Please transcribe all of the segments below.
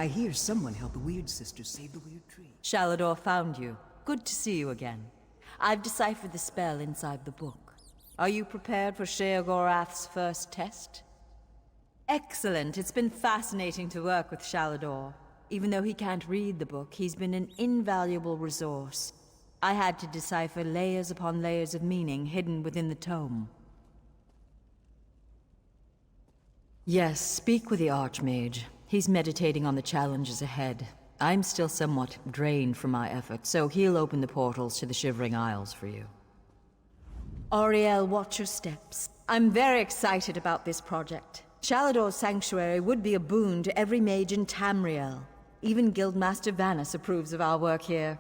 I hear someone helped the Weird Sisters save the Weird Tree. Shalador found you. Good to see you again. I've deciphered the spell inside the book. Are you prepared for Sheogorath's first test? Excellent. It's been fascinating to work with Shalador. Even though he can't read the book, he's been an invaluable resource. I had to decipher layers upon layers of meaning hidden within the tome. Yes, speak with the Archmage. He's meditating on the challenges ahead. I'm still somewhat drained from my effort, so he'll open the portals to the Shivering Isles for you. Auriel, watch your steps. I'm very excited about this project. Shalador's sanctuary would be a boon to every mage in Tamriel. Even Guildmaster Vanus approves of our work here.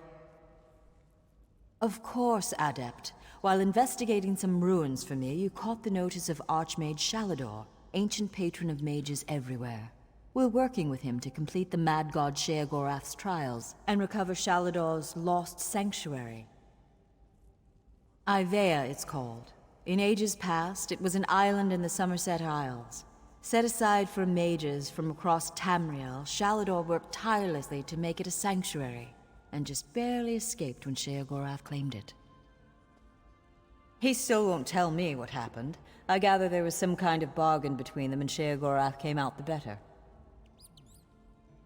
Of course, Adept. While investigating some ruins for me, you caught the notice of Archmage Shalador, ancient patron of mages everywhere. We're working with him to complete the Mad God Sheogorath's trials and recover Shalador's lost sanctuary. Ivea, it's called. In ages past, it was an island in the Somerset Isles. Set aside for mages from across Tamriel, Shalador worked tirelessly to make it a sanctuary, and just barely escaped when Sheogorath claimed it. He still won't tell me what happened. I gather there was some kind of bargain between them and Sheogorath came out the better.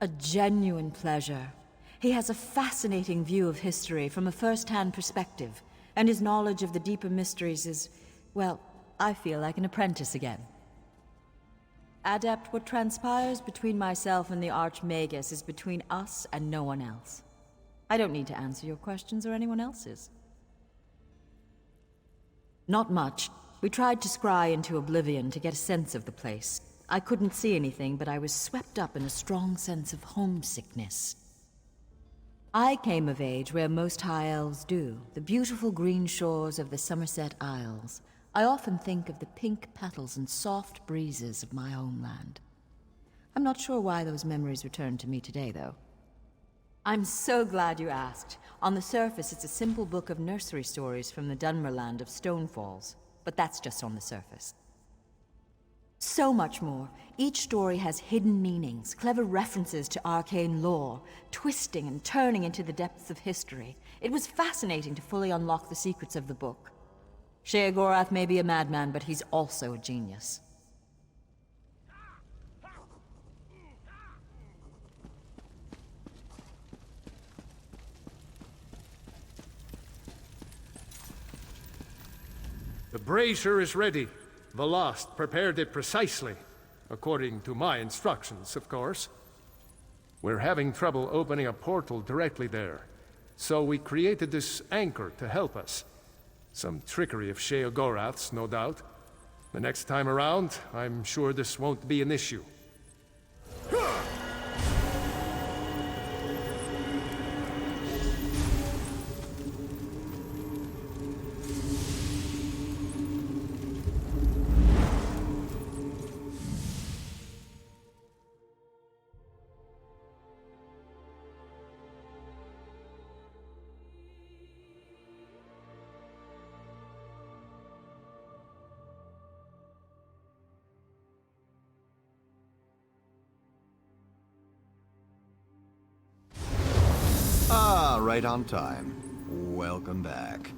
A genuine pleasure. He has a fascinating view of history from a first-hand perspective, and his knowledge of the deeper mysteries is, well, I feel like an apprentice again. Adept, what transpires between myself and the Archmagus is between us and no one else. I don't need to answer your questions or anyone else's. Not much. We tried to scry into oblivion to get a sense of the place. I couldn't see anything, but I was swept up in a strong sense of homesickness. I came of age where most High Elves do, the beautiful green shores of the Somerset Isles. I often think of the pink petals and soft breezes of my homeland. I'm not sure why those memories return to me today, though. I'm so glad you asked. On the surface, it's a simple book of nursery stories from the Dunmerland of Stonefalls, but that's just on the surface. So much more. Each story has hidden meanings, clever references to arcane lore, twisting and turning into the depths of history. It was fascinating to fully unlock the secrets of the book. Sheogorath may be a madman, but he's also a genius. The brazier is ready. Velost prepared it precisely, according to my instructions, of course. We're having trouble opening a portal directly there, so we created this anchor to help us. Some trickery of Sheogorath's, no doubt. The next time around, I'm sure this won't be an issue. Right on time. Welcome back.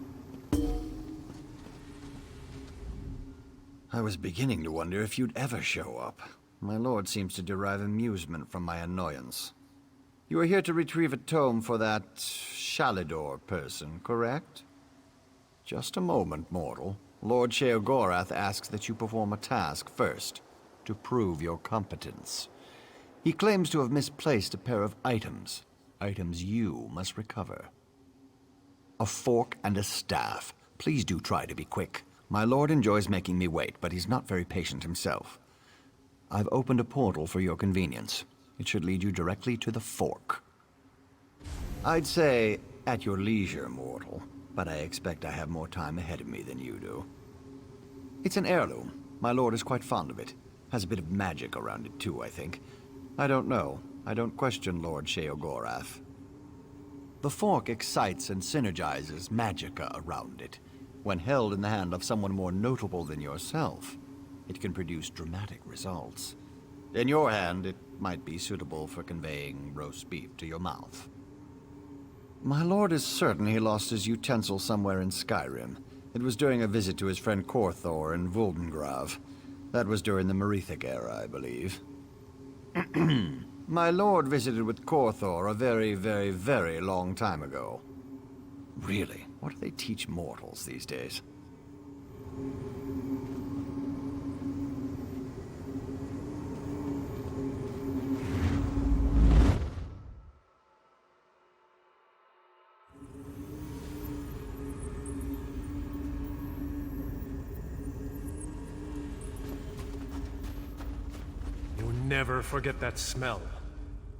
I was beginning to wonder if you'd ever show up. My lord seems to derive amusement from my annoyance. You are here to retrieve a tome for that Shalador person, correct? Just a moment, mortal. Lord Sheogorath asks that you perform a task first, to prove your competence. He claims to have misplaced a pair of items. Items you must recover. A fork and a staff. Please do try to be quick. My lord enjoys making me wait, but he's not very patient himself. I've opened a portal for your convenience. It should lead you directly to the fork. I'd say at your leisure, mortal, but I expect I have more time ahead of me than you do. It's an heirloom. My lord is quite fond of it. Has a bit of magic around it too, I think. I don't know. I don't question Lord Sheogorath. The fork excites and synergizes magicka around it. When held in the hand of someone more notable than yourself, it can produce dramatic results. In your hand, it might be suitable for conveying roast beef to your mouth. My lord is certain he lost his utensil somewhere in Skyrim. It was during a visit to his friend Korthor in Voldengrav. That was during the Merethic era, I believe. My lord visited with Korthor a very, very, very long time ago. Really, what do they teach mortals these days? Never forget that smell.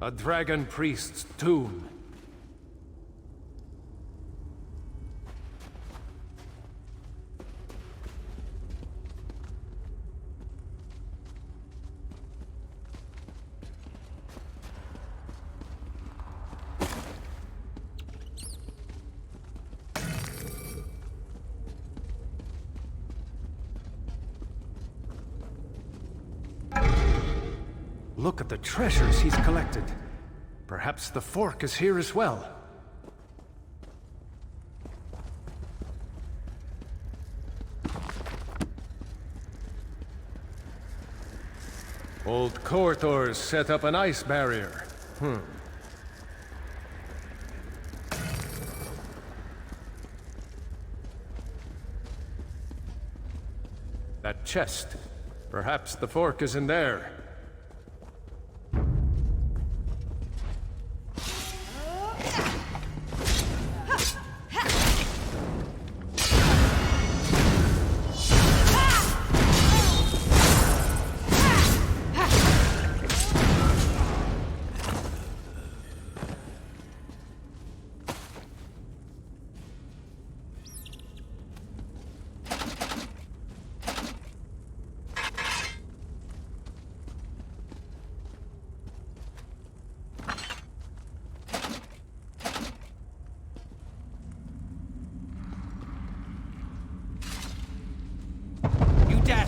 A dragon priest's tomb. Look at the treasures he's collected. Perhaps the fork is here as well. Old Korthor's set up an ice barrier. That chest. Perhaps the fork is in there.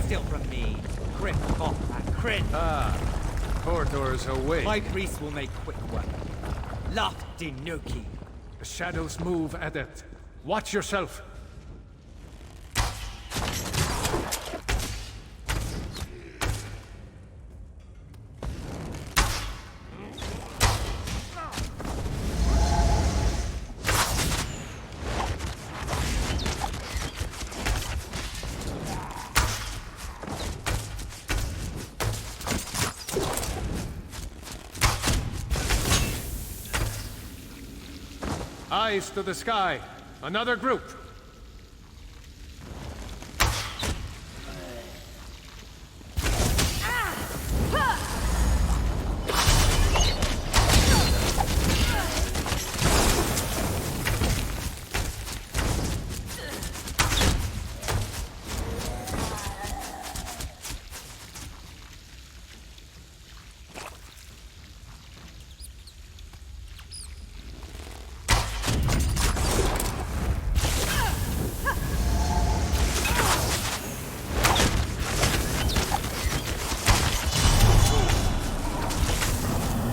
Steal from me. Crit off and crit. Korthor's away. My priest will make quick work. Laugh Dinuki. The shadows move, Adept. Watch yourself. Eyes to the sky. Another group.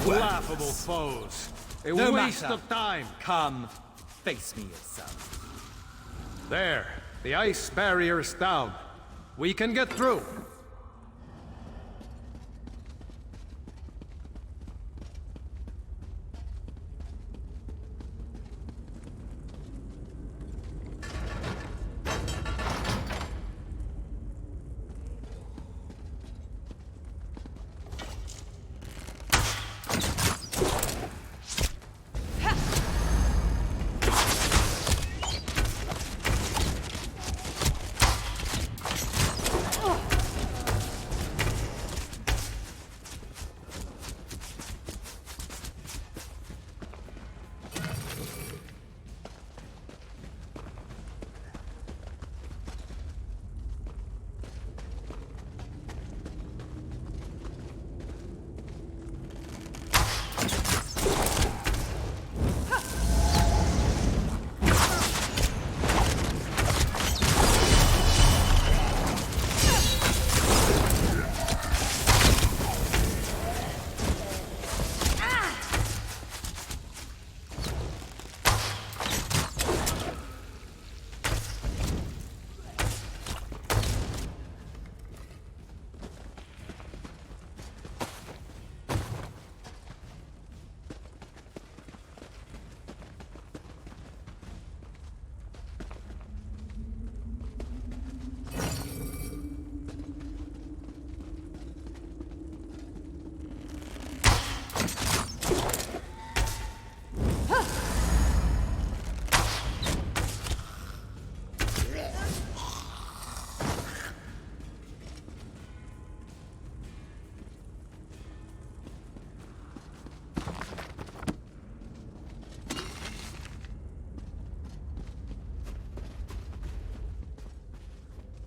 Laughable foes. A No waste matter. of time. Come, face me yourself. There. The ice barrier is down. We can get through.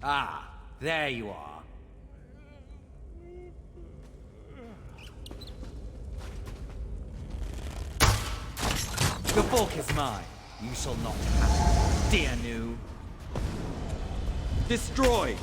Ah, there you are. The fork is mine. You shall not have it, dear new. Destroy!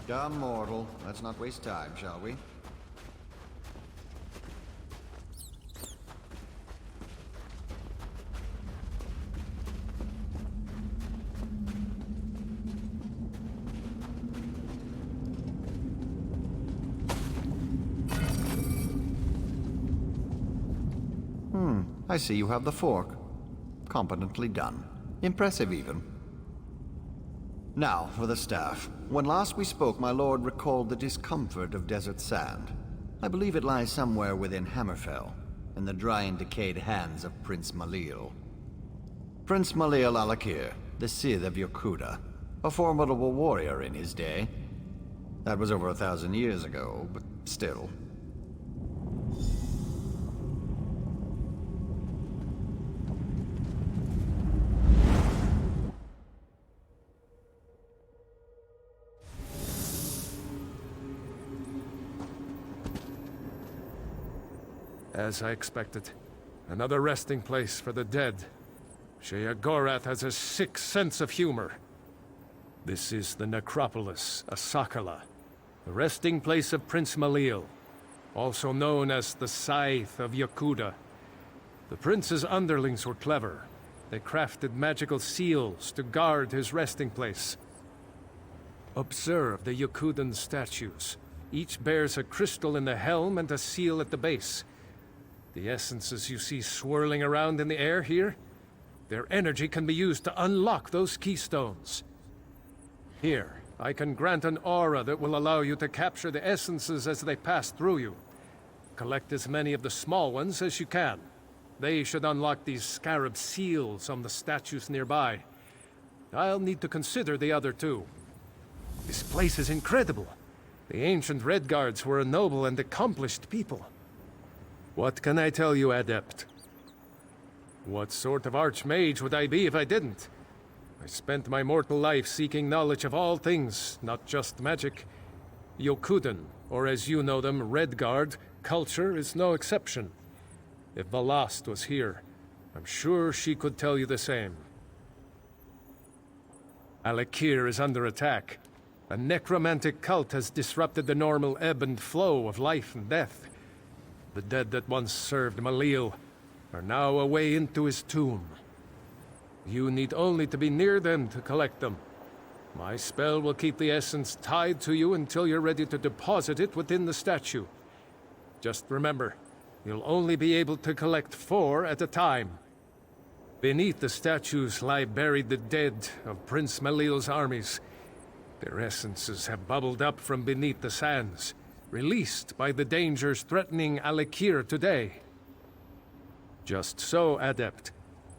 Dumb mortal. Let's not waste time, shall we? I see you have the fork. Competently done. Impressive, even. Now, for the staff. When last we spoke, my lord recalled the discomfort of desert sand. I believe it lies somewhere within Hammerfell, in the dry and decayed hands of Prince Malil. Prince Malil Alakir, the Sith of Yokuda, a formidable warrior in his day. That was over 1,000 years ago, but still. As I expected. Another resting place for the dead. Sheogorath has a sick sense of humor. This is the necropolis, Asakala, the resting place of Prince Malil, also known as the Scythe of Yokuda. The prince's underlings were clever. They crafted magical seals to guard his resting place. Observe the Yokudan statues. Each bears a crystal in the helm and a seal at the base. The essences you see swirling around in the air here, their energy can be used to unlock those keystones. Here, I can grant an aura that will allow you to capture the essences as they pass through you. Collect as many of the small ones as you can. They should unlock these scarab seals on the statues nearby. I'll need to consider the other two. This place is incredible. The ancient Red Guards were a noble and accomplished people. What can I tell you, Adept? What sort of archmage would I be if I didn't? I spent my mortal life seeking knowledge of all things, not just magic. Yokudan, or as you know them, Red Guard, culture is no exception. If Valast was here, I'm sure she could tell you the same. Alakir is under attack. A necromantic cult has disrupted the normal ebb and flow of life and death. The dead that once served Malil are now away into his tomb. You need only to be near them to collect them. My spell will keep the essence tied to you until you're ready to deposit it within the statue. Just remember, you'll only be able to collect 4 at a time. Beneath the statues lie buried the dead of Prince Malil's armies. Their essences have bubbled up from beneath the sands, released by the dangers threatening Alakir today. Just so, Adept.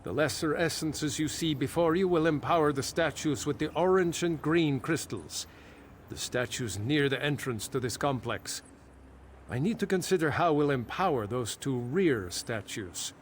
The lesser essences you see before you will empower the statues with the orange and green crystals. The statues near the entrance to this complex. I need to consider how we'll empower those 2 rear statues.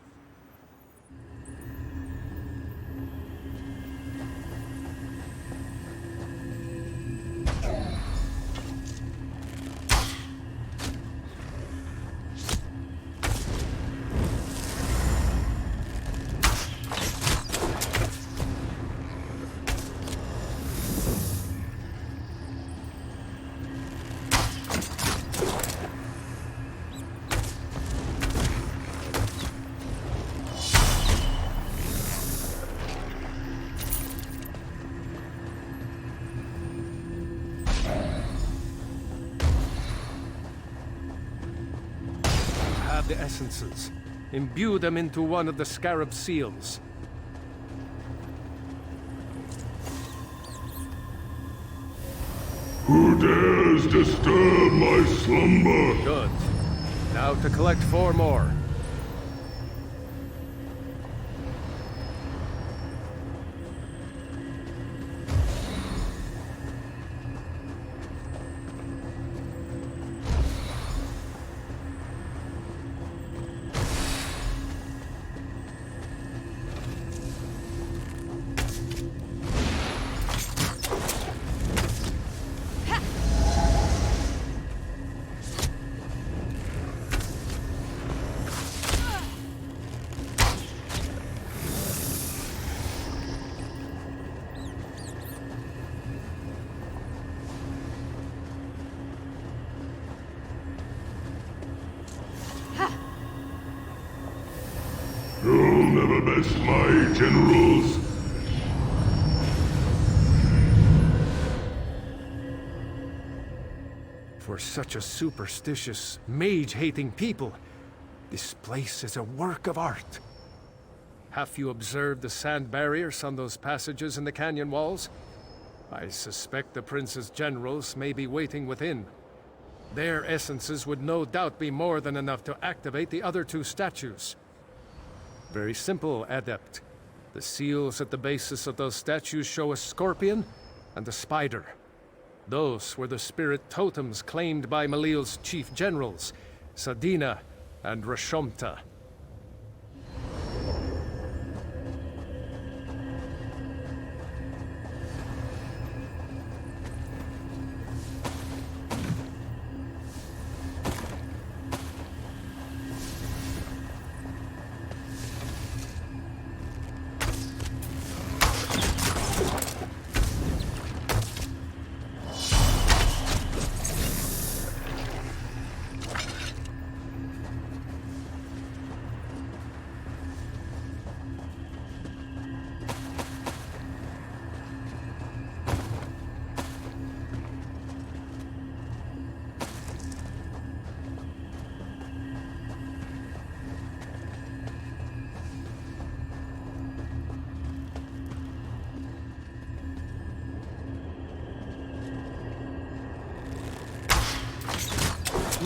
the essences. Imbue them into one of the scarab seals. Who dares disturb my slumber? Good. Now to collect 4 more. You'll never best my generals. For such a superstitious, mage-hating people, this place is a work of art. Have you observed the sand barriers on those passages in the canyon walls? I suspect the prince's generals may be waiting within. Their essences would no doubt be more than enough to activate the other 2 statues. Very simple, Adept. The seals at the bases of those statues show a scorpion and a spider. Those were the spirit totems claimed by Malil's chief generals, Sadina and Rashomta.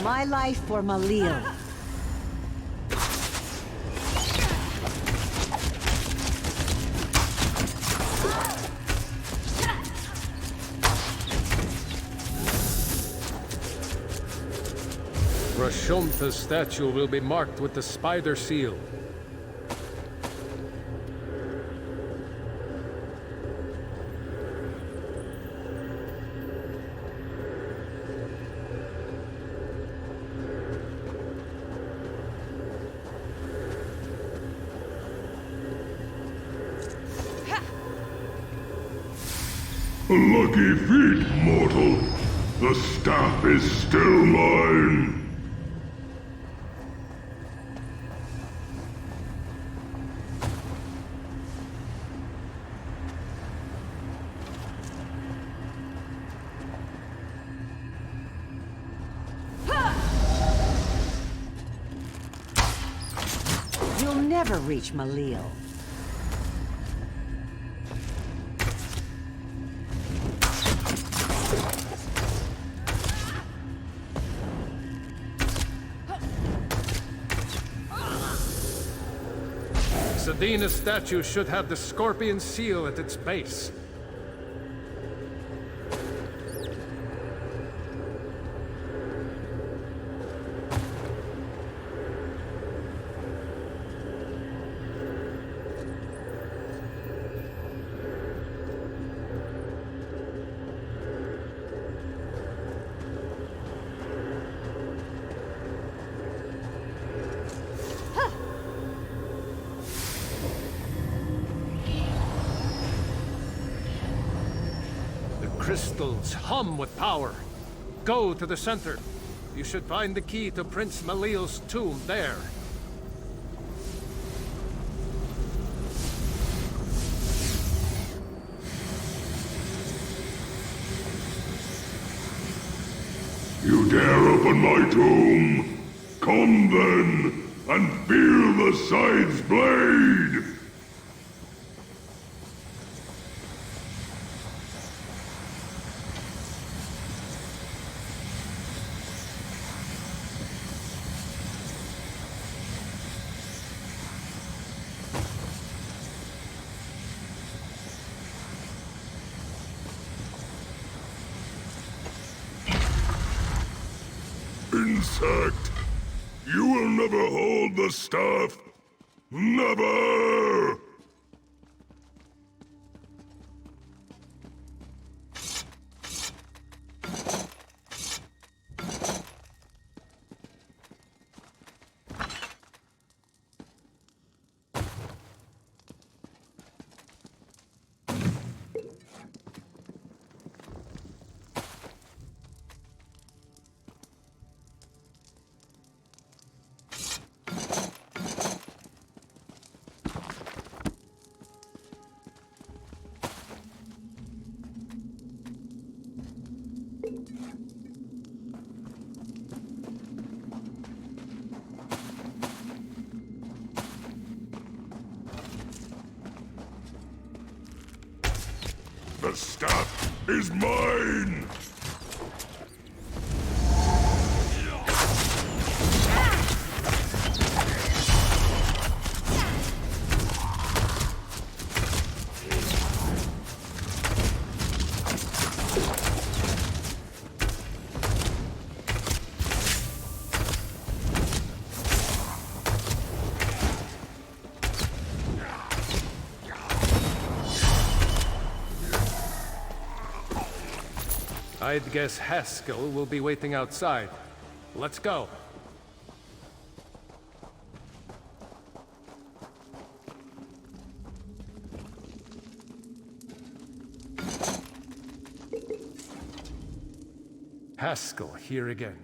My life for Malil. Rashomta's statue will be marked with the spider seal. A lucky feat, mortal. The staff is still mine. You'll never reach Malil. Sadina's statue should have the scorpion seal at its base. Crystals hum with power. Go to the center. You should find the key to Prince Malil's tomb there. You dare open my tomb? Come then, and feel the scythe's blade! Insect! You will never hold the staff! Never! The staff is mine! I'd guess Haskell will be waiting outside. Let's go. Haskell here again.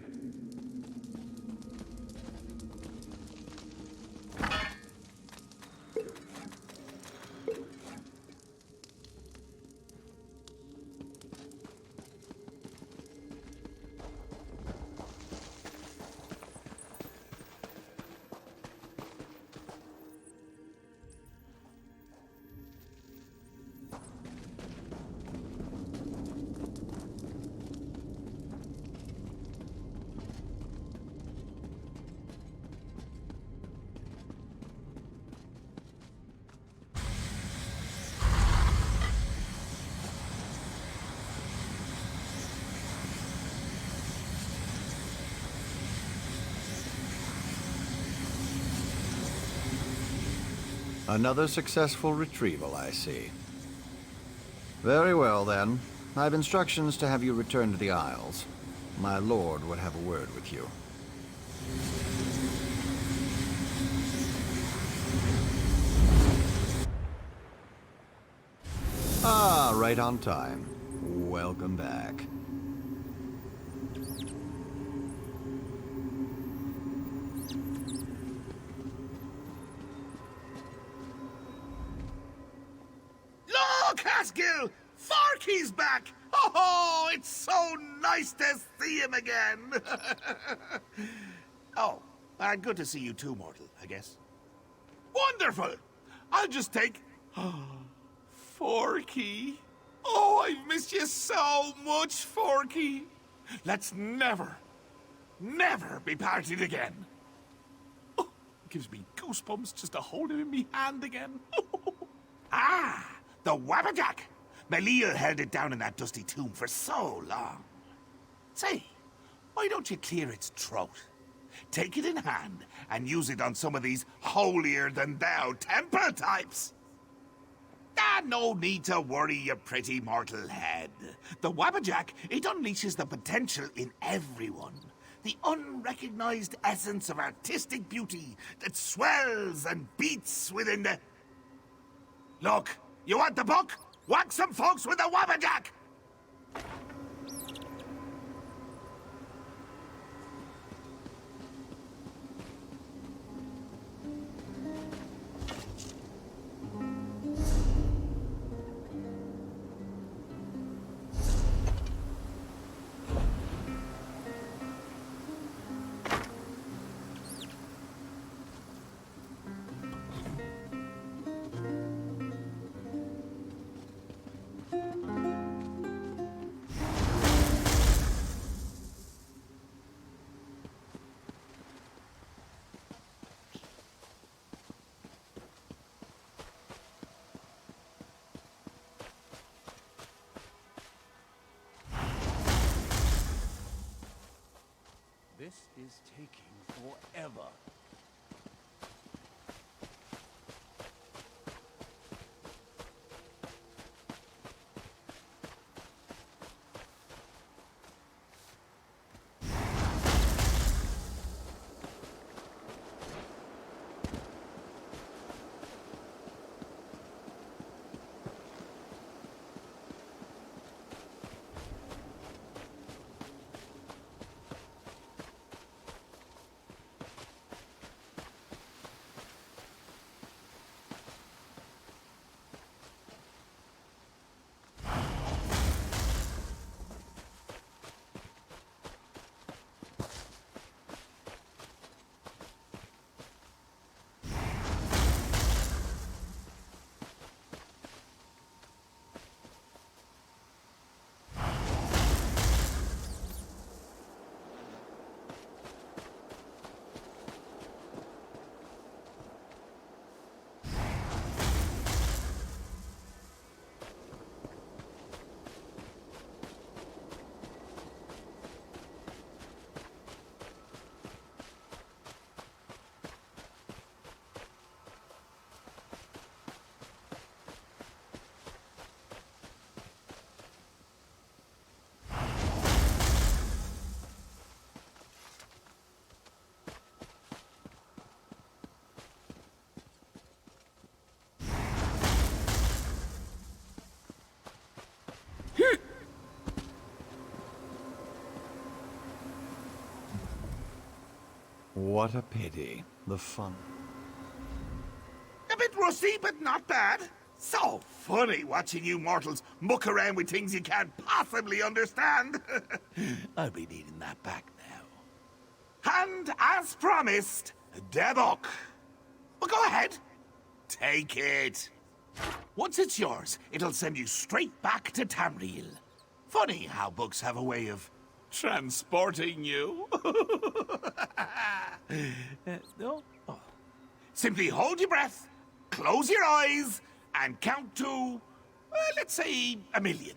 Another successful retrieval, I see. Very well, then. I've instructions to have you return to the Isles. My lord would have a word with you. Ah, right on time. Welcome back. Look, Haskell! Farkey's back! Oh, it's so nice to see him again! Oh, and good to see you too, mortal, I guess. Wonderful! I'll just take... Forky. Oh, I've missed you so much, Forky. Let's never be parted again. Oh, it gives me goosebumps just to hold him in me hand again. Ah, the Wabberjack. Malil held it down in that dusty tomb for so long. Say, why don't you clear its throat? Take it in hand and use it on some of these holier-than-thou temple types. Ah, no need to worry, you pretty mortal head. The Wabberjack, it unleashes the potential in everyone. The unrecognized essence of artistic beauty that swells and beats within the... Look, you want the book? Whack some folks with the Wabberjack! This is taking forever. What a pity. The fun. A bit rusty, but not bad. So funny watching you mortals muck around with things you can't possibly understand. I'll be needing that back now. And as promised, the book. Well, go ahead. Take it. Once it's yours, it'll send you straight back to Tamriel. Funny how books have a way of transporting you. No? Oh. Simply hold your breath, close your eyes, and count to, let's say, 1,000,000.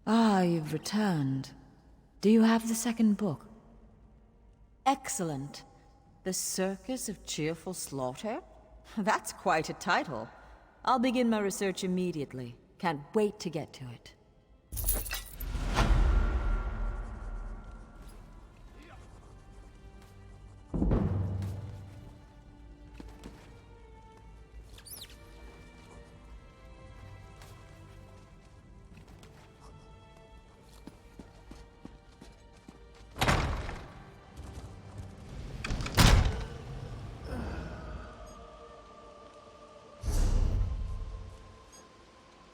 Ah, you've returned. Do you have the second book? Excellent. The Circus of Cheerful Slaughter? That's quite a title. I'll begin my research immediately. Can't wait to get to it.